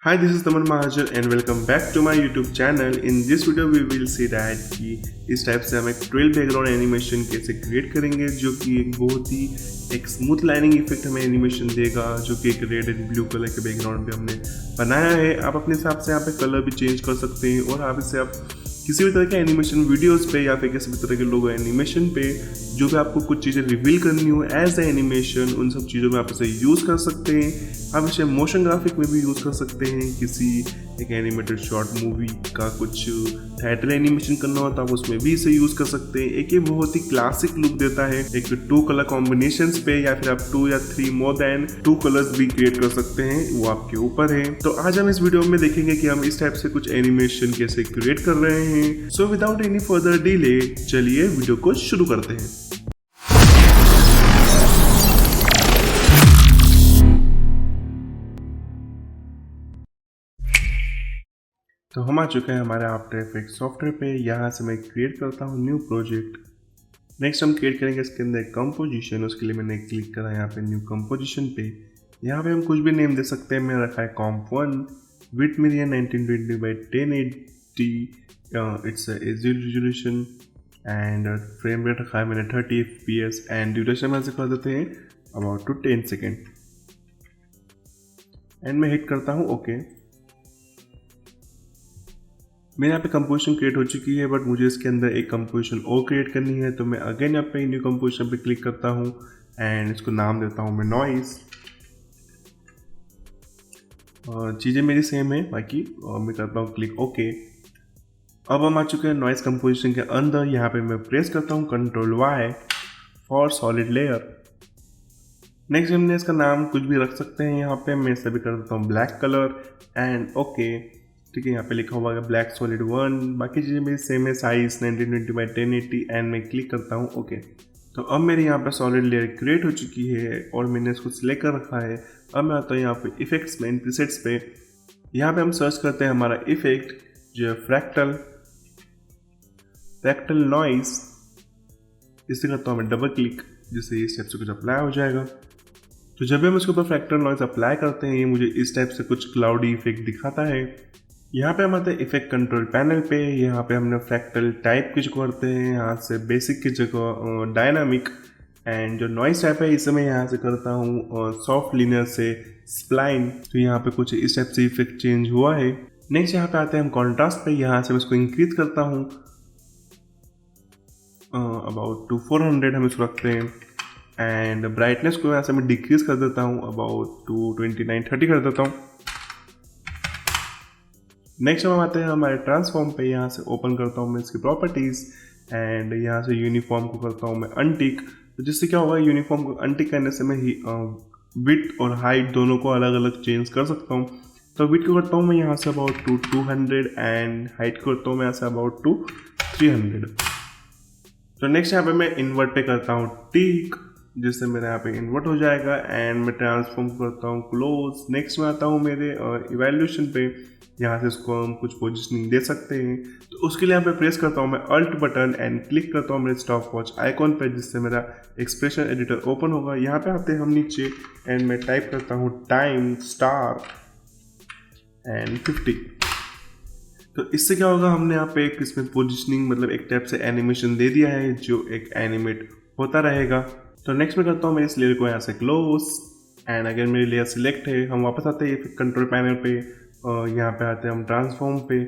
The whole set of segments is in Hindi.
Hi, this is Taman Mahajan and welcome back to my YouTube channel. In this video we will see that कि इस टाइप से हम एक ट्रेल बैकग्राउंड एनिमेशन कैसे क्रिएट करेंगे जो कि एक बहुत ही एक स्मूथ लाइनिंग इफेक्ट हमें एनिमेशन देगा, जो कि एक रेड एंड ब्लू कलर के बैकग्राउंड पे हमने बनाया है। आप अपने हिसाब से यहाँ पे कलर भी चेंज कर सकते हैं और आप इसे आप किसी भी तरह के एनिमेशन वीडियोस पे या फिर किसी भी तरह के लोगो एनिमेशन पे जो भी आपको कुछ चीज़ें रिवील करनी हो एज ए एनिमेशन, उन सब चीज़ों में आप इसे यूज़ कर सकते हैं। आप इसे मोशन ग्राफिक में भी यूज़ कर सकते हैं। किसी एक एनिमेटेड शॉर्ट मूवी का कुछ टाइटल एनिमेशन करना हो तो आप उसमें भी इसे यूज़ कर सकते हैं। एक ये बहुत ही क्लासिक लुक देता है। एक 2 कलर कॉम्बिनेशंस पे या फिर आप 2 या 3 मोर देन 2 कलर्स भी क्रिएट कर सकते हैं, वो आपके ऊपर है। तो आज हम इस वीडियो में देखेंगे कि हम इस टाइप से कुछ एनिमेशन कैसे क्रिएट कर रहे हैं। So without any further delay चलिए वीडियो को शुरू करते हैं। तो हम आ चुके हैं हमारे आफ्टर इफेक्ट सॉफ्टवेयर पे। यहाँ से मैं क्रिएट करता हूँ न्यू प्रोजेक्ट। नेक्स्ट हम क्रिएट करेंगे इसके अंदर कंपोजिशन। उसके लिए मैंने क्लिक करा यहाँ पे न्यू कंपोजिशन पे। यहाँ पे हम कुछ भी नेम दे सकते हैं। मैंने रखा है comp1, विथ मेरी है 1920x1080, it's H resolution and frame rate रखा है मैंने 30 fps एंड ड्यूरेशन में से कर देते हैं अबाउट टू 10 सेकेंड एंड मैं हिट करता हूँ ओके। मेरे यहाँ पे कंपोजिशन क्रिएट हो चुकी है, बट मुझे इसके अंदर एक कंपोजिशन और क्रिएट करनी है। तो मैं अगेन यहाँ पे न्यू कंपोजिशन पे क्लिक करता हूँ एंड इसको नाम देता हूँ मैं नॉइस। चीज़ें मेरी सेम है बाकी, और मैं करता हूँ क्लिक ओके। अब हम आ चुके हैं नॉइस कंपोजिशन के अंदर। यहाँ पे मैं प्रेस करता हूँ Ctrl+Y for solid layer. Next हमने इसका नाम कुछ भी रख सकते हैं। यहाँ पे मैं इसे भी कर देता हूँ ब्लैक कलर एंड ओके। ठीक है, यहाँ पे लिखा हुआ है ब्लैक सॉलिड 1। बाकी चीज़ें मेरी सेम है, साइज 1920x1080 एंड मैं क्लिक करता हूँ ओके। तो अब मेरे यहाँ पे सॉलिड लेयर क्रिएट हो चुकी है और मैंने इसको सिलेक्ट कर रखा है। अब मैं आता हूँ यहाँ पे इफेक्ट्स में, प्रीसेट्स पे। यहाँ पे हम सर्च करते हैं हमारा इफेक्ट जो है फ्रैक्टल नॉइस। इसे करता हूँ मैं डबल क्लिक, जिससे इस टाइप से कुछ अप्लाई हो जाएगा। तो जब भी हम इसके ऊपर फ्रैक्टल नॉइस अप्लाई करते हैं, ये मुझे इस टाइप से कुछ क्लाउडी इफेक्ट दिखाता है। यहाँ पे हम आते हैं इफेक्ट कंट्रोल पैनल पे। यहाँ पे हमने फ्रैक्टल टाइप कुछ करते हैं, यहाँ से बेसिक की जगह डायनामिक, एंड जो नॉइस टाइप है इसे मैं यहाँ से करता हूँ सॉफ्ट लिनियर से स्प्लाइन। तो यहाँ पे कुछ इस टाइप से इफेक्ट चेंज हुआ है। नेक्स्ट यहाँ पे आते हैं हम कॉन्ट्रास्ट पे। यहाँ से मैं इसको इंक्रीज करता हूँ अबाउट टू 400 हम इसको रखते हैं एंड ब्राइटनेस को यहाँ से मैं डिक्रीज कर देता हूँ अबाउट टू 29-30 कर देता हूँ। नेक्स्ट हम आते हैं हमारे ट्रांसफॉर्म पे। यहाँ से ओपन करता हूँ मैं इसकी प्रॉपर्टीज़ एंड यहाँ से यूनिफॉर्म को करता हूँ मैं अनटिक। तो जिससे क्या होगा, यूनिफॉर्म को अनटिक करने से मैं विड्थ और हाइट दोनों को अलग अलग चेंज कर सकता हूँ। तो विड्थ को करता हूँ मैं यहाँ say about to 200 and height को करता हूँ मैं यहाँ से अबाउट टू 300। तो नेक्स्ट यहाँ पे मैं इन्वर्ट पे करता हूँ टिक, जिससे मेरे यहाँ पे इन्वर्ट हो जाएगा एंड मैं ट्रांसफॉर्म करता हूँ क्लोज। नेक्स्ट में आता हूँ मेरे इवैल्यूएशन पे। यहाँ से इसको हम कुछ पोजिशनिंग दे सकते हैं। तो उसके लिए यहाँ पे प्रेस करता हूँ मैं अल्ट बटन एंड क्लिक करता हूँ मेरे स्टॉप वॉच आइकॉन पे, जिससे मेरा एक्सप्रेशन एडिटर ओपन होगा। यहाँ पे आते हैं हम नीचे एंड मैं टाइप करता हूँ टाइम स्टार एंड 50। तो इससे क्या होगा, हमने यहाँ पे एक इसमें पोजिशनिंग मतलब एक टाइप से एनिमेशन दे दिया है जो एक एनिमेट होता रहेगा। तो नेक्स्ट में करता हूँ मैं इस लेयर को यहाँ से क्लोज एंड अगर मेरी लेयर सिलेक्ट है। हम वापस आते हैं कंट्रोल पैनल पे और यहाँ पे आते हैं हम ट्रांसफॉर्म पे।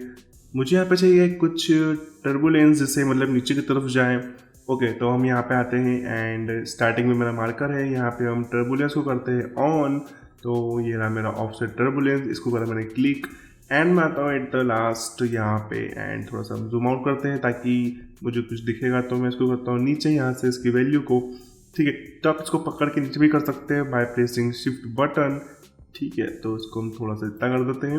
मुझे यहाँ पे चाहिए कुछ टर्बुलेंस जिससे मतलब नीचे की तरफ जाए। ओके, तो हम यहाँ पे आते हैं एंड स्टार्टिंग में मेरा मार्कर है, यहाँ पे हम टर्बुलेंस को करते हैं ऑन। तो ये रहा मेरा ऑफसेट टर्बुलेंस, इसको करा मैंने क्लिक एंड मैं आता हूँ एट द लास्ट यहाँ पे एंड थोड़ा सा जूम आउट करते हैं ताकि मुझे कुछ दिखेगा। तो मैं इसको करता हूँ नीचे यहाँ से इसकी वैल्यू को। ठीक है, तो आप इसको पकड़ के नीचे भी कर सकते हैं बाय प्रेसिंग शिफ्ट बटन। ठीक है, तो इसको हम थोड़ा सा इतना कर देते हैं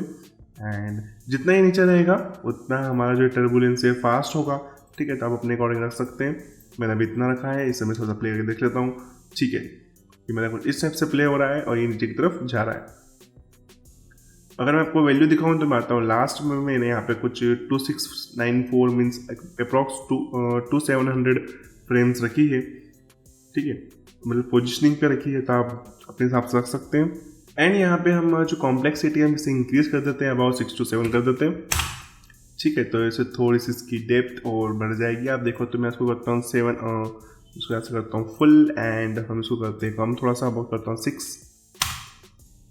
एंड जितना ही नीचे रहेगा उतना हमारा जो टर्बुलेंस है फास्ट होगा। ठीक है, तो आप अपने अकॉर्डिंग रख सकते हैं। मैंने अभी इतना रखा है, इसे मैं थोड़ा सा प्ले करके देख लेता हूँ। ठीक है, ये मेरा कुछ इस टाइप से प्ले हो रहा है और ये नीचे की तरफ जा रहा है। अगर मैं आपको वैल्यू दिखाऊँ तो मैं आता हूँ लास्ट में मैंने यहाँ पे कुछ 2694 मीन्स अप्रॉक्स 2700 फ्रेम्स रखी है। ठीक है, मतलब पोजिशनिंग पे रखी है, तो आप अपने हिसाब से रख सकते हैं। एंड यहाँ पे हम जो कॉम्प्लेक्सिटी है हम इसे इंक्रीज कर देते हैं, अबाउट 6 to 7 कर देते हैं, ठीक है। तो इसे थोड़ी सी इसकी डेप्थ और बढ़ जाएगी। आप देखो तो मैं इसको करता हूँ 7, इसको ऐसे करता हूँ फुल, एंड हम इसको करते हैं कम थोड़ा सा, अबाउट करता हूँ 6,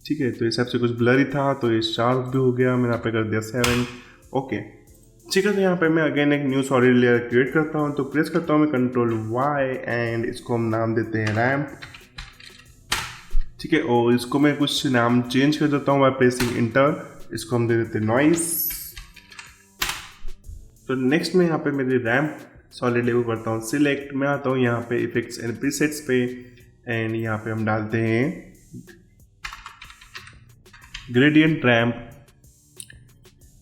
ठीक है। तो इस हिसाब से कुछ ब्लरी था तो ये शार्प भी हो गया, मैंने यहाँ पे कर दिया 7, ओके, ठीक है। तो यहाँ पे मैं अगेन एक न्यू सॉलिड लेयर क्रिएट करता हूँ, तो प्रेस करता हूँ मैं Ctrl Y एंड इसको हम नाम देते हैं रैम्प, ठीक है। और इसको मैं कुछ नाम चेंज कर देता हूँ बाय प्रेसिंग इंटर, इसको हम दे देते हैं नॉइस। तो नेक्स्ट में यहाँ पे मेरे रैम्प सॉलिड लेयर को करता हूँ सिलेक्ट, मैं आता हूँ यहाँ पे इफेक्ट्स एंड प्रीसेट्स पे, एंड यहाँ पे हम डालते हैं ग्रेडियंट रैम्प,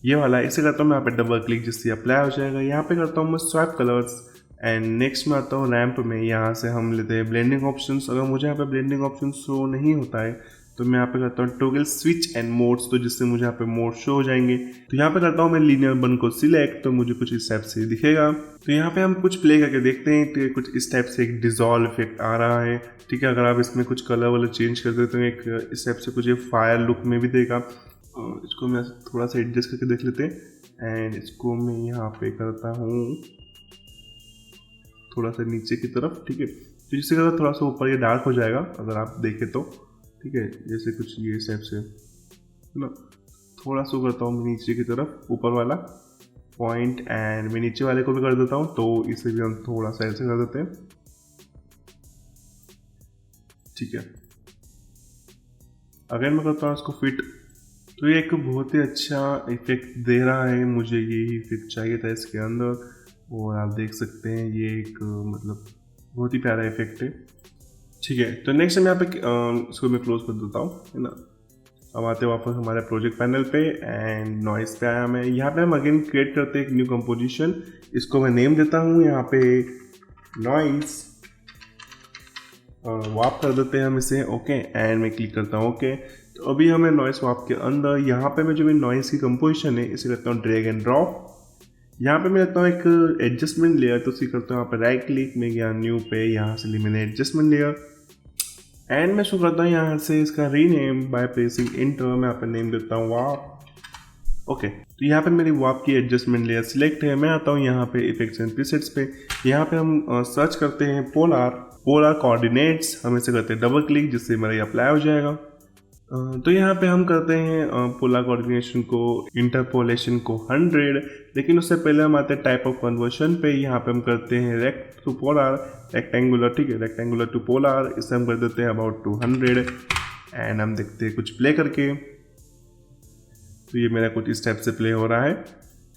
ये वाला, इसे करता हूँ मैं यहाँ पे डबल क्लिक जिससे अप्लाई हो जाएगा। यहाँ पे करता हूँ मैं स्वाइप कलर्स, एंड नेक्स्ट में आता हूँ रैम्प में, यहाँ से हम लेते हैं ब्लेंडिंग ऑप्शंस। अगर मुझे यहाँ पे ब्लेंडिंग ऑप्शन शो नहीं होता है तो मैं यहाँ पे करता हूँ टॉगल स्विच एंड मोड्स, तो जिससे मुझे यहाँ पे मोड शो हो जाएंगे। तो यहाँ पे करता हूँ मैं लीनियर बन को सिलेक्ट, तो मुझे कुछ इस टाइप से दिखेगा। तो यहाँ पे हम कुछ प्ले करके देखते हैं, तो कुछ इस टाइप से एक डिजॉल्व इफेक्ट आ रहा है, ठीक है। अगर आप इसमें कुछ कलर वाला चेंज कर देते हैं, एक इस टाइप से कुछ ये फायर लुक में भी देगा। इसको मैं थोड़ा सा एडजस्ट करके देख लेते हैं, एंड इसको मैं यहाँ पे करता हूँ थोड़ा सा नीचे की तरफ, ठीक है। तो जिससे अगर थोड़ा सा ऊपर ये डार्क हो जाएगा अगर आप देखें तो, ठीक है। जैसे कुछ ये शेप से है ना, थोड़ा सा करता हूँ मैं नीचे की तरफ ऊपर वाला पॉइंट, एंड मैं नीचे वाले को भी कर देता हूँ, तो इसे भी हम थोड़ा सा ऐसे कर देते हैं, ठीक है। अगर मैं करता हूँ इसको फिट, तो ये एक बहुत ही अच्छा इफेक्ट दे रहा है, मुझे यही इफेक्ट चाहिए था इसके अंदर, और आप देख सकते हैं ये एक मतलब बहुत ही प्यारा इफेक्ट है, ठीक है। तो नेक्स्ट मैं यहाँ पे इसको मैं क्लोज कर देता हूँ, है ना। अब आते हैं वापस हमारे प्रोजेक्ट पैनल पे, एंड नॉइस पे आया मैं। यहाँ पे हम अगेन क्रिएट करते हैं एक न्यू कंपोजिशन, इसको मैं नेम देता हूँ यहाँ पे नॉइस, वाप कर देते हैं हम इसे, ओके, एंड मैं क्लिक करता हूँ ओके। तो अभी हमें नॉइस वाप के अंदर यहाँ पे मैं जो मेरी नॉइस की कंपोजिशन है इसे करता हूँ ड्रैग एंड ड्रॉप। यहाँ पे मैं लेता हूँ एक एडजस्टमेंट लेयर, तो उसी करता हूँ यहाँ पे राइट क्लिक में गया न्यू पे, यहाँ से ली मैंने एडजस्टमेंट लेयर, एंड मैं शो करता हूँ यहाँ से इसका रीनेम बाय प्रेसिंग इंटर, मैं यहाँ पे नेम देता हूँ वाप, ओके। तो यहाँ पे मेरी वाप की एडजस्टमेंट लेयर सिलेक्ट है। मैं आता हूँ यहाँ पे इफेक्ट्स एंड प्रीसेट्स पे, यहाँ पे हम सर्च करते हैं पोलर कोऑर्डिनेट्स, हम इसे करते हैं डबल क्लिक जिससे मेरा ये अप्लाई हो जाएगा। तो यहाँ पे हम करते हैं पोलर कोऑर्डिनेशन को, इंटरपोलेशन को 100, लेकिन उससे पहले हम आते हैं टाइप ऑफ कन्वर्शन पे। यहाँ पे हम करते हैं रेक्ट टू पोलर, रेक्टेंगुलर, ठीक है, रेक्टेंगुलर टू पोलर, इसे हम कर देते हैं अबाउट 200, एंड हम देखते हैं कुछ प्ले करके, तो ये मेरा कुछ इस टाइप से प्ले हो रहा है,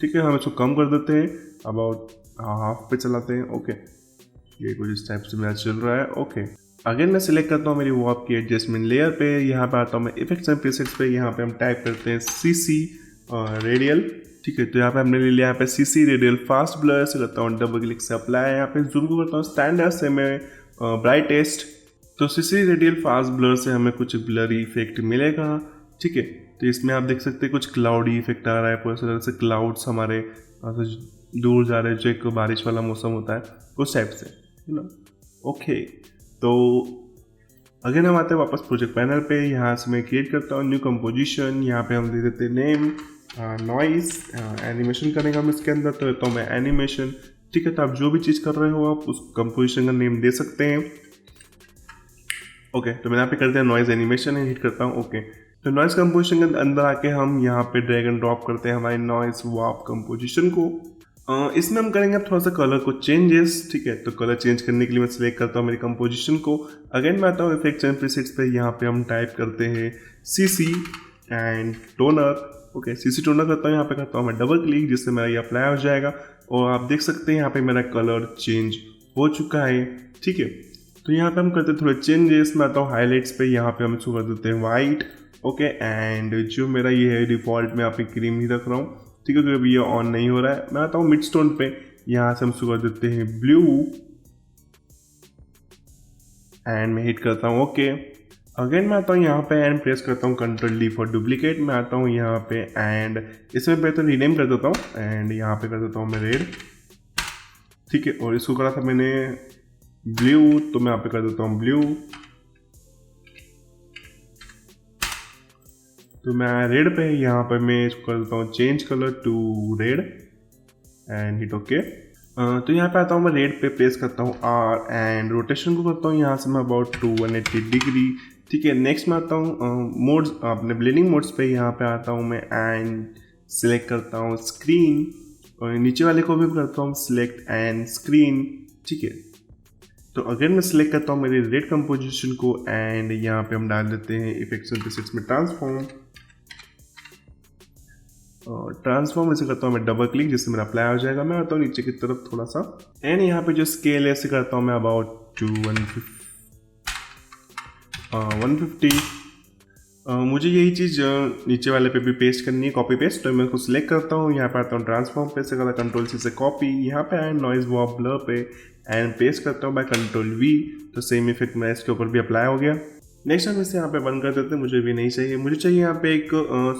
ठीक है। हम इसको कम कर देते हैं, अबाउट हाफ पे चलाते हैं, ओके, ये कुछ इस टाइप से मेरा चल रहा है, ओके। अगेन मैं सिलेक्ट करता हूँ मेरी वाप की एडजस्टमेंट लेयर पे, यहाँ पे आता हूँ मैं इफेक्ट्स एंड प्रीसेट्स पे, यहाँ पे हम टाइप करते हैं CC रेडियल, ठीक है। तो यहाँ पे हमने ले लिया यहाँ पे CC रेडियल फास्ट ब्लर, से करता हूँ डबल क्लिक से अप्लाई, यहाँ पे जूम को करता हूँ स्टैंडर्ड से मैं ब्राइटेस्ट, तो CC रेडियल फास्ट ब्लर से हमें कुछ ब्लरी इफेक्ट मिलेगा, ठीक है। तो इसमें आप देख सकते हैं कुछ क्लाउडी इफेक्ट आ रहा है, पूरी तरह से क्लाउड्स हमारे दूर जा रहे हैं, जो एक बारिश वाला मौसम होता है उस टाइप से, है ना, ओके। तो अगेन हम आते हैं वापस प्रोजेक्ट पैनल पे, यहाँ से मैं क्रिएट करता हूँ न्यू कंपोजिशन, यहाँ पे हम दे देते हैं नेम नॉइस, एनिमेशन करेंगे हम इसके अंदर, तो देता हूँ मैं एनिमेशन, ठीक है। तो आप जो भी चीज़ कर रहे हो आप उस कंपोजिशन का नेम दे सकते हैं, ओके। तो मैंने यहाँ पे कर दिया नॉइस एनिमेशन, हिट करता हूँ ओके। तो नॉइस कंपोजिशन के अंदर आके हम यहाँ पे ड्रैग एंड ड्रॉप करते हैं हमारी नॉइस वाप कंपोजिशन को। इसमें हम करेंगे थोड़ा सा कलर को चेंजेस, ठीक है। तो कलर चेंज करने के लिए मैं सिलेक्ट करता हूँ मेरी कंपोजिशन को, अगेन मैं आता हूँ इफेक्ट्स एंड प्रीसेट्स पे, यहाँ पे हम टाइप करते हैं CC and toner, okay. CC toner करता हूँ, यहाँ पे करता हूँ मैं डबल क्लिक जिससे मेरा ये अप्लाई हो जाएगा, और आप देख सकते हैं यहाँ पे मेरा कलर चेंज हो चुका है, ठीक है। तो यहाँ पे हम करते हैं थोड़े चेंजेस, मैं आता हूँ हाईलाइट्स पे, यहाँ पे हम इसको कर देते हैं वाइट, ओके। एंड जो मेरा ये है डिफॉल्ट में यहाँ पे क्रीम ही रख रहा हूँ, ठीक है, क्योंकि अभी ये ऑन नहीं हो रहा है। मैं आता हूँ मिड स्टोन पे, यहाँ से हम इसको कर देते हैं ब्लू, एंड मैं हिट करता हूँ ओके। अगेन मैं आता हूँ यहाँ पे एंड प्रेस करता हूँ Ctrl D फॉर डुप्लीकेट, मैं आता हूँ यहाँ पे एंड इसमें पहले रीनेम कर देता हूँ, एंड यहाँ पे कर देता हूँ मैं रेड, ठीक है। और इसको करा था मैंने ब्लू, तो मैं यहाँ पे कर देता हूँ ब्लू, तो मैं रेड पे, यहाँ पे मैं इसको कर देता हूँ change colour to red and hit okay. तो यहाँ पे आता हूँ मैं रेड पे प्लेस करता हूँ आर एंड रोटेशन को करता हूँ यहाँ से मैं अबाउट 180 डिग्री। ठीक है, नेक्स्ट में आता हूँ मोड्स, अपने ब्लेंडिंग मोड्स पे यहाँ पे आता हूँ मैं एंड सिलेक्ट करता हूँ स्क्रीन, और नीचे वाले को भी करता हूँ सिलेक्ट एंड स्क्रीन। ठीक है, तो अगेन मैं सिलेक्ट करता हूँ मेरी रेड कंपोजिशन को एंड यहाँ पे हम डाल देते हैं इफेक्ट्स एंड प्रीसेट्स में ट्रांसफॉर्म। ट्रांसफॉर्म ऐसे करता हूँ मैं डबल क्लिक, जिससे मेरा अप्लाई हो जाएगा। मैं आता हूँ नीचे की तरफ थोड़ा सा एंड यहाँ पे जो स्केल है ऐसे करता हूँ मैं अबाउट 150। मुझे यही चीज़ नीचे वाले पे भी पेस्ट करनी है, कॉपी पेस्ट। तो मैं उसको सिलेक्ट करता हूँ, यहाँ पे आता हूँ ट्रांसफॉर्म पे से करता कंट्रोल सी से कॉपी, यहाँ पे आया नॉइज वॉप ब्लर पे एंड पेस्ट करता हूँ बाय कंट्रोल वी। तो सेम इफेक्ट मेरा इसके ऊपर भी अप्लाई हो गया। नेक्स्ट हम इसे यहाँ पे बंद कर देते हैं, मुझे भी नहीं चाहिए। मुझे चाहिए यहाँ पे एक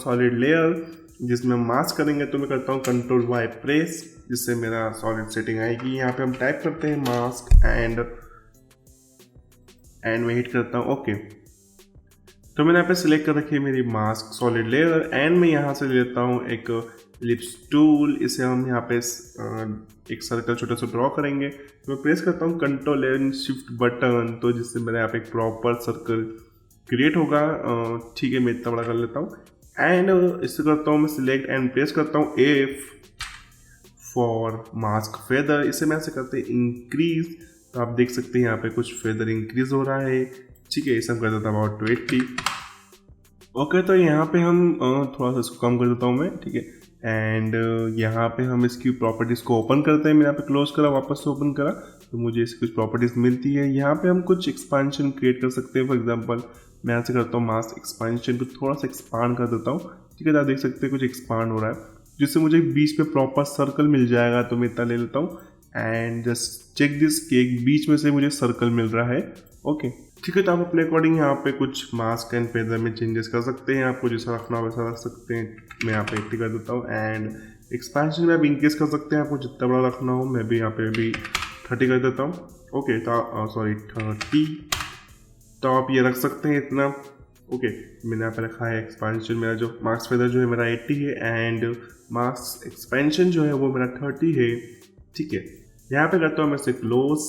सॉलिड लेयर जिसमें मास्क करेंगे, तो मैं करता हूँ कंट्रोल वाई प्रेस, जिससे मेरा सॉलिड सेटिंग आएगी। यहाँ पे हम टाइप करते हैं मास्क एंड मैं हिट करता हूँ ओके। तो मैंने यहाँ पे सिलेक्ट कर रखी है मेरी मास्क सॉलिड लेयर एंड मैं यहाँ से लेता हूँ एक लिप्स टूल। इसे हम यहाँ पे एक सर्कल छोटा सा ड्रॉ करेंगे। तो मैं प्रेस करता हूँ कंट्रोल एंड शिफ्ट बटन, तो जिससे मेरे यहाँ पे एक प्रॉपर सर्कल क्रिएट होगा। ठीक है, मैं इतना बड़ा कर लेता हूँ एंड इससे करता हूँ मैं सिलेक्ट एंड प्रेस करता हूँ एफ फॉर मास्क फेदर। इसे मैं ऐसे करते हैं इंक्रीज, तो आप देख सकते हैं यहाँ पे कुछ फेदर इंक्रीज हो रहा है। ठीक है, इसे हम कर देता हूँ अबाउट 280। ओके, तो यहाँ पे हम थोड़ा सा इसको कम कर देता हूँ मैं। ठीक है, एंड यहाँ पे हम इसकी प्रॉपर्टीज़ को ओपन करते हैं। मैंने यहाँ पे क्लोज करा, वापस से ओपन करा, तो मुझे इसकी कुछ प्रॉपर्टीज़ मिलती है। यहाँ पे हम कुछ एक्सपांशन क्रिएट कर सकते हैं। फॉर एग्जांपल मैं यहाँ से करता हूँ मास्क एक्सपांशन को थोड़ा सा एक्सपांड कर देता हूँ। ठीक है, आप देख सकते हैं कुछ एक्सपांड हो रहा है, जिससे मुझे बीच में प्रॉपर सर्कल मिल जाएगा। तो मैं इतना ले लेता हूँ एंड जस्ट चेक दिस कि एक बीच में से मुझे सर्कल मिल रहा है। ओके, ठीक है, तो आप अपने अकॉर्डिंग यहाँ पे कुछ मास्क एंड फेदर में चेंजेस कर सकते हैं। आपको जैसा रखना हो वैसा रख सकते हैं। मैं यहाँ पे 80 कर देता हूँ एंड एक्सपेंशन में आप इंक्रीज कर सकते हैं, आपको जितना बड़ा रखना हो। मैं भी यहाँ पे भी 30 कर देता हूँ। ओके, तो सॉरी 30, तो आप ये रख सकते हैं इतना। ओके, मैंने यहाँ पे रखा है एक्सपेंशन, मेरा जो मास्क फेदर जो है मेरा 80 है एंड मास्क एक्सपेंशन जो है वो मेरा 30 है। ठीक है, यहाँ पे करता हूँ मैं इसे क्लोज।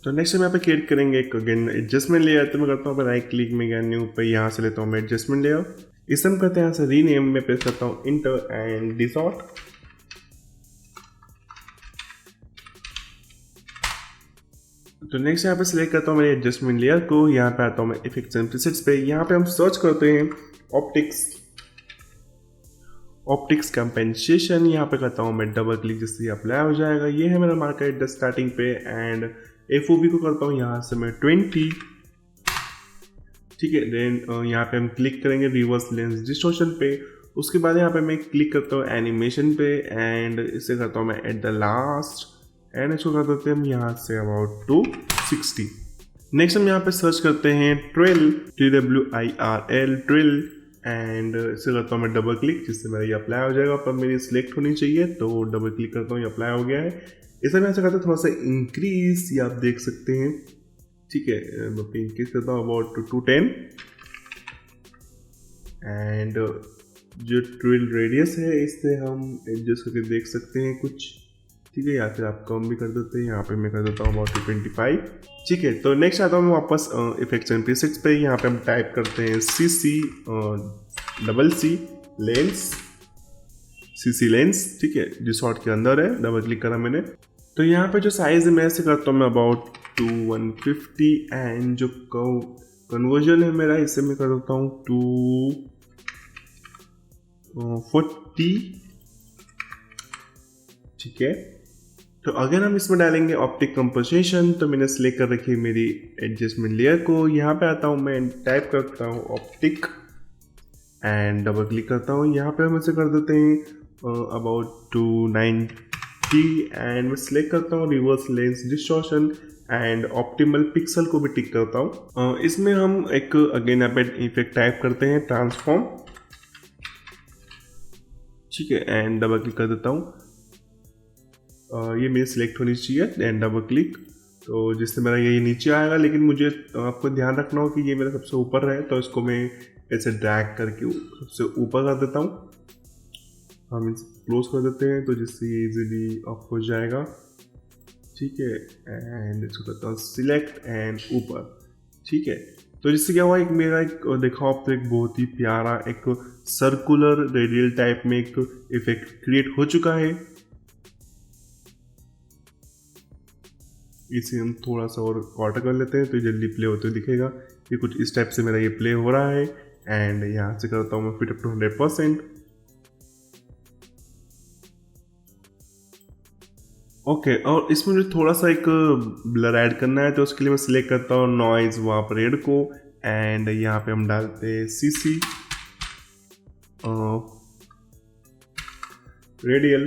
तो नेक्स्ट हम यहाँ पे क्रिएट करेंगे एक अगेन एडजस्टमेंट लेयर। तो मैं करता हूँ राइट क्लिक में गया न्यू पे, यहाँ से लेता हूँ मैं एडजस्टमेंट लेयर। इसे हम करते हैं यहाँ से रीनेम में, प्रेस करता हूँ इंटर एंड डिसॉर्ट। तो नेक्स्ट यहाँ पे सिलेक्ट करता हूँ मेरे एडजस्टमेंट लेयर को। यहाँ पे आता हूँ मैं इफेक्ट्स एंड प्रीसेट्स पे। यहाँ पे हम सर्च करते हैं ऑप्टिक्स कंपेंसेशन। यहाँ पे करता हूँ मैं डबल क्लिक, जिससे अप्लाई हो जाएगा। ये है मेरा मार्केट स्टार्टिंग पे एंड FOV को करता हूँ यहाँ से मैं 20। ठीक है, देन यहाँ पे हम क्लिक करेंगे रिवर्स लेंस डिस्टॉर्शन पे। उसके बाद यहाँ पे मैं क्लिक करता हूँ एनिमेशन पे एंड इसे करता हूँ मैं एट द लास्ट एंड इसको कर देते हैं हम यहाँ से अबाउट 260। नेक्स्ट हम यहाँ पे सर्च करते हैं ट्रिल, TWIRL ट्रिल एंड इसे करता हूँ मैं डबल क्लिक, जिससे मेरा ये अप्लाई हो जाएगा। पर मेरी सिलेक्ट होनी चाहिए, तो डबल क्लिक करता हूँ, ये अप्लाई हो गया है। इसे मैं ऐसा करता हूँ थोड़ा सा इंक्रीज, ये आप देख सकते हैं। ठीक है, मैं इंक्रीज करता हूँ अबाउट 210 एंड जो ट्रिल रेडियस है इससे हम एडजस्ट करके देख सकते हैं कुछ। ठीक है, या फिर आप कम भी कर देते हैं। यहाँ पे मैं कर देता हूँ अबाउट 225। ठीक है, तो नेक्स्ट आता हूँ मैं वापस इफेक्ट्स एंड प्रीसेट्स पे। यहाँ पे हम टाइप करते हैं CC लेंस। ठीक है, डिसॉर्ट के अंदर है, डबल क्लिक करा मैंने। तो यहाँ पे जो साइज है मैं ऐसे करता हूँ मैं अबाउट 150 एंड जो कन्वर्जन है मेरा, इसे मैं कर देता हूँ 240। ठीक है, तो अगर हम इसमें डालेंगे ऑप्टिक कंपोजिशन, तो मैंने सिलेक्ट कर रखी है मेरी एडजस्टमेंट लेयर को। यहाँ पे आता हूँ मैं, टाइप करता हूँ ऑप्टिक एंड डबल क्लिक करता हूँ। यहाँ पे हम इसे कर देते हैं अबाउट 290 एंड मैं सिलेक्ट करता हूँ reverse lens distortion and optimal pixel को भी टिक करता हूँ। इसमें हम एक अगेन यहाँ पे इफेक्ट टाइप करते हैं ट्रांसफॉर्म। ठीक है, एंड डबल क्लिक कर देता हूँ। ये मेरी सिलेक्ट होनी चाहिए एंड डबल क्लिक, तो जिससे मेरा ये नीचे आएगा। लेकिन मुझे आपको ध्यान रखना हो कि ये मेरा सबसे ऊपर है, तो इसको मैं ऐसे ड्रैग करके सबसे ऊपर कर देता हूँ। हम इसे क्लोज कर देते हैं तो जिससे ये इजीली अप हो जाएगा, ठीक है। एंड इसको करता हूँ सिलेक्ट एंड ऊपर, ठीक है। तो जिससे क्या हुआ, एक मेरा एक देखा आप तो एक बहुत ही प्यारा एक सर्कुलर रेडियल टाइप में एक इफेक्ट क्रिएट हो चुका है। इसे हम थोड़ा सा और क्वार्टर कर लेते हैं तो जल्दी प्ले होते हुए दिखेगा कि कुछ इस टाइप से मेरा ये प्ले हो रहा है। एंड यहाँ से करता हूँ मैं फिट अप टू 100%। ओके, और इसमें मुझे थोड़ा सा एक ब्लर ऐड करना है तो उसके लिए मैं सिलेक्ट करता हूँ नॉइज वहाँ पर रेड को, एंड यहाँ पे हम डालते हैं CC रेडियल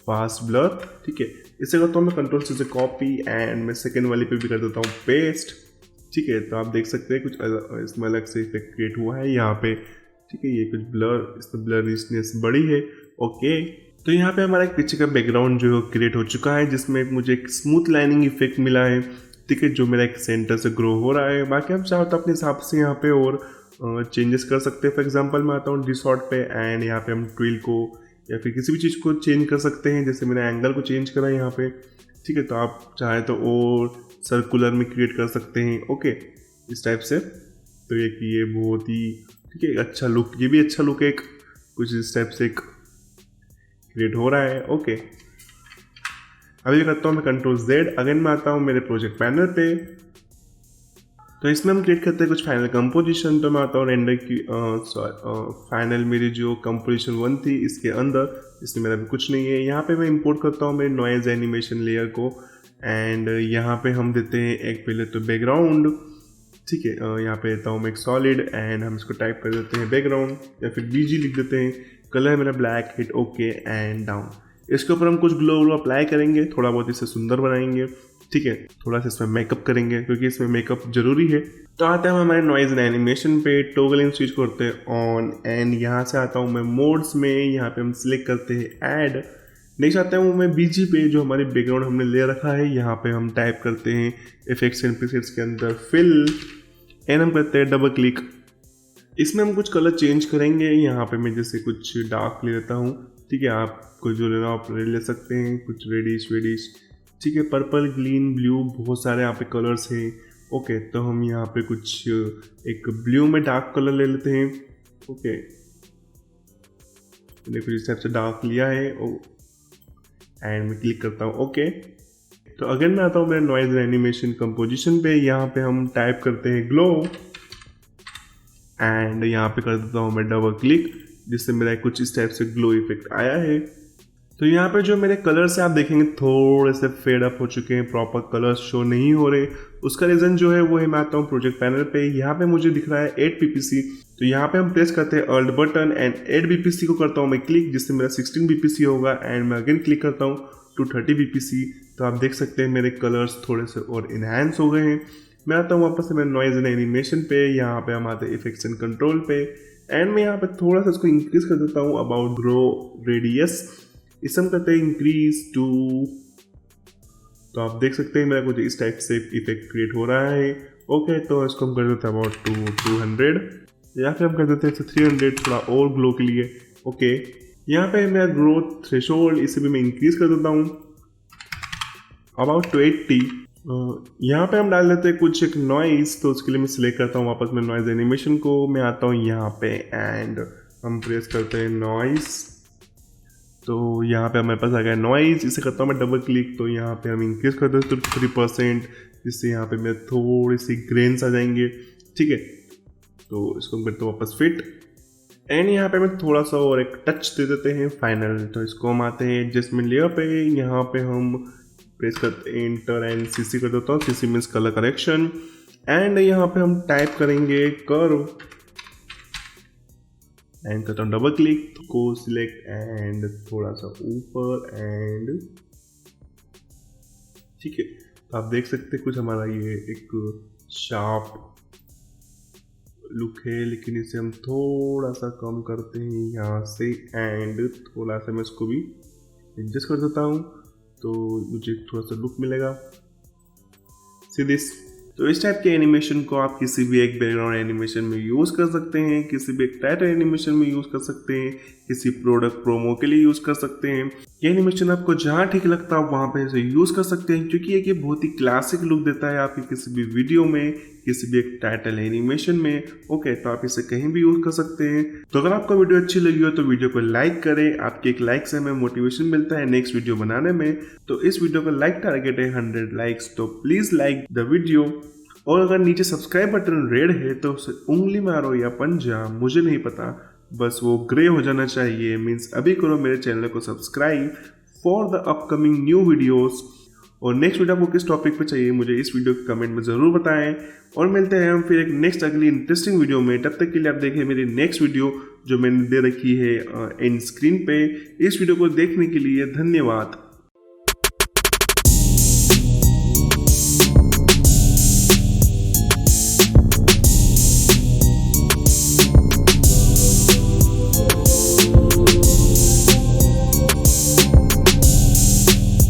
फास्ट ब्लर, ठीक है। इसे करता हूँ मैं कंट्रोल से कॉपी एंड मैं सेकेंड वाली पे भी कर देता हूँ पेस्ट, ठीक है। तो आप देख सकते हैं कुछ इसमें अलग से इफेक्ट क्रिएट हुआ है यहाँ पे, ठीक है। ये कुछ ब्लर, इसमें ब्लरिशनेस बड़ी है, ओके। तो यहाँ पे हमारा एक पीछे का बैकग्राउंड जो है क्रिएट हो चुका है जिसमें मुझे एक स्मूथ लाइनिंग इफेक्ट मिला है, ठीक है, जो मेरा एक सेंटर से ग्रो हो रहा है। बाकी आप चाहो तो अपने हिसाब से यहाँ पे और चेंजेस कर सकते हैं। फॉर एग्जांपल मैं आता हूँ डिसॉर्ट पे एंड यहाँ पे हम ट्विल को या फिर किसी भी चीज़ को चेंज कर सकते हैं, जैसे मैंने एंगल को चेंज करा यहाँ पे, ठीक है। तो आप चाहे तो और सर्कुलर में क्रिएट कर सकते हैं, ओके, इस टाइप से। तो ये बहुत ही ठीक है, अच्छा लुक, ये भी अच्छा लुक है, एक कुछ इस टाइप से एक क्रिएट हो रहा है, ओके। अभी करता हूँ मैं कंट्रोल Z, अगेन मैं आता हूँ मेरे प्रोजेक्ट पैनल पे। तो इसमें हम क्रिएट करते हैं कुछ फाइनल कंपोजिशन। तो मैं आता हूँ रेंडर की फाइनल मेरी जो कंपोजिशन 1 थी इसके अंदर, इसमें मेरा भी कुछ नहीं है। यहाँ पे मैं इंपोर्ट करता हूँ मेरे नॉइज एनिमेशन लेयर को, एंड यहाँ पे हम देते हैं एक पहले तो बैकग्राउंड, ठीक है। यहाँ पे देता हूँ मैं एक सॉलिड एंड हम इसको टाइप कर देते हैं बैकग्राउंड या फिर BG लिख देते हैं। कलर मेरा black, hit okay and down. इसके ऊपर हम कुछ ग्लो अप्लाई करेंगे, थोड़ा बहुत इसे सुंदर बनाएंगे, ठीक है। थोड़ा सा इसमें मेकअप करेंगे क्योंकि इसमें मेकअप जरूरी है। तो आते हैं हमारे नॉइज एंड एनिमेशन पे, टॉगलिंग स्विच करते हैं ऑन, एंड यहाँ से आता हूँ मैं मोड्स में, यहाँ पे हम सिलेक्ट करते हैं ऐड। नेक्स्ट आता हूँ मैं BG पे, जो हमारी बैकग्राउंड हमने ले रखा है, यहाँ पे हम टाइप करते हैं इफेक्ट्स एंड प्रीसेट्स के अंदर फिल, एंड हम करते हैं डबल क्लिक। इसमें हम कुछ कलर चेंज करेंगे। यहाँ पे मैं जैसे कुछ डार्क ले लेता हूँ, ठीक है। आपको जो लेना आप ले सकते हैं, कुछ रेडिश वेडिश, ठीक है। पर्पल, ग्रीन, ब्लू, बहुत सारे यहाँ पे कलर्स हैं, ओके। तो हम यहाँ पे कुछ एक ब्लू में डार्क कलर ले लेते हैं, ओके। मैंने कुछ इस टाइप से डार्क लिया है एंड मैं क्लिक करता हूँ, ओके। तो अगेन मैं आता हूँ मेरे नॉइज एनिमेशन कंपोजिशन पे, यहाँ पे हम टाइप करते हैं ग्लो एंड यहाँ पे कर देता हूँ मैं डबल क्लिक, जिससे मेरा कुछ इस टाइप से ग्लो इफेक्ट आया है। तो यहाँ पे जो मेरे कलर्स हैं आप देखेंगे थोड़े से फेड अप हो चुके हैं, प्रॉपर कलर्स शो नहीं हो रहे। उसका रीज़न जो है वो है, मैं आता हूँ प्रोजेक्ट पैनल पे, यहाँ पे मुझे दिख रहा है 8 PPC। तो यहाँ पे हम प्रेस करते हैं अल्ट बटन एंड 8 BPC को करता हूँ मैं क्लिक, जिससे मेरा 16 BPC होगा, एंड मैं अगेन क्लिक करता हूँ टू 30 BPC। तो आप देख सकते हैं मेरे कलर्स थोड़े से और इन्हांस हो गए हैं। मैं आता हूँ वापस से मेरे नॉइज एंड एनिमेशन पे, यहाँ पे हम आते हैं इफेक्ट्स एंड कंट्रोल पे, एंड मैं यहाँ पे थोड़ा सा इसको इंक्रीज कर देता हूँ अबाउट ग्रो रेडियस, इसे हम करते हैं इंक्रीज टू। तो आप देख सकते हैं मेरा कुछ इस टाइप से इफेक्ट क्रिएट हो रहा है, ओके। तो इसको हम कर देते हैं अबाउट 200 या फिर हम कर देते हैं 300, थोड़ा और ग्लो के लिए, ओके। यहाँ पे मेरा ग्रोथ थ्रेशोल्ड, इसे भी मैं इंक्रीज कर देता हूँ अबाउट 280। यहाँ पे हम डाल देते हैं कुछ एक नॉइज, तो उसके लिए मैं सिलेक्ट करता हूँ वापस मैं नॉइज एनिमेशन को, मैं आता हूँ यहाँ पे एंड हम प्रेस करते हैं नॉइज। तो यहाँ पे हमारे पास आ गया नॉइज, इसे करता हूँ मैं डबल क्लिक, तो यहाँ पे हम इंक्रीज कर देते हैं 3%, जिससे यहाँ पे मेरे थोड़ी सी ग्रेन्स आ जाएंगे, ठीक है। तो इसको हम करते हैं वापस फिट, एंड यहाँ पे मैं थोड़ा सा और एक टच दे देते हैं फाइनल। तो इसको हम आते हैं एडजस्टमेंट लेयर पे, यहाँ पे हम प्रेस करते हैं इंटर एंड CC कर देता हूँ, CC means colour correction, and यहाँ पे हम टाइप करेंगे कर्व एंड करता हूँ डबल क्लिक, को सिलेक्ट एंड थोड़ा सा ऊपर एंड, ठीक है। तो आप देख सकते हैं कुछ हमारा ये एक शार्प लुक है, लेकिन इसे हम थोड़ा सा कम करते हैं यहाँ से, एंड थोड़ा सा मैं इसको भी एडजस्ट कर देता हूँ, तो मुझे थोड़ा सा लुक मिलेगा। सी दिस, तो इस टाइप के एनिमेशन को आप किसी भी एक बैकग्राउंड एनिमेशन में यूज़ कर सकते हैं, किसी भी एक टाइटल एनिमेशन में यूज़ कर सकते हैं, किसी प्रोडक्ट प्रोमो के लिए यूज़ कर सकते हैं। ये एनिमेशन आपको जहाँ ठीक लगता है वहाँ पे इसे यूज़ कर सकते हैं, क्योंकि ये बहुत ही क्लासिक लुक देता है आपकी किसी भी वीडियो में, किसी भी एक टाइटल एनिमेशन में। ओके, तो आप इसे कहीं भी यूज़ कर सकते हैं। तो अगर आपको वीडियो अच्छी लगी हो तो वीडियो को लाइक करें, आपके एक लाइक से हमें मोटिवेशन मिलता है नेक्स्ट वीडियो बनाने में। तो इस वीडियो का लाइक टारगेट है 100 लाइक्स, तो प्लीज़ लाइक द वीडियो। और अगर नीचे सब्सक्राइब बटन रेड है तो उसे उंगली मारो या पंजा, मुझे नहीं पता, बस वो ग्रे हो जाना चाहिए। मीन्स अभी करो मेरे चैनल को subscribe for the upcoming new videos. और नेक्स्ट वीडियो आपको किस टॉपिक पे चाहिए मुझे इस वीडियो के कमेंट में ज़रूर बताएं। और मिलते हैं हम फिर एक नेक्स्ट अगली इंटरेस्टिंग वीडियो में। तब तक के लिए आप देखें मेरी नेक्स्ट वीडियो जो मैंने दे रखी है एंड स्क्रीन पे। इस वीडियो को देखने के लिए धन्यवाद।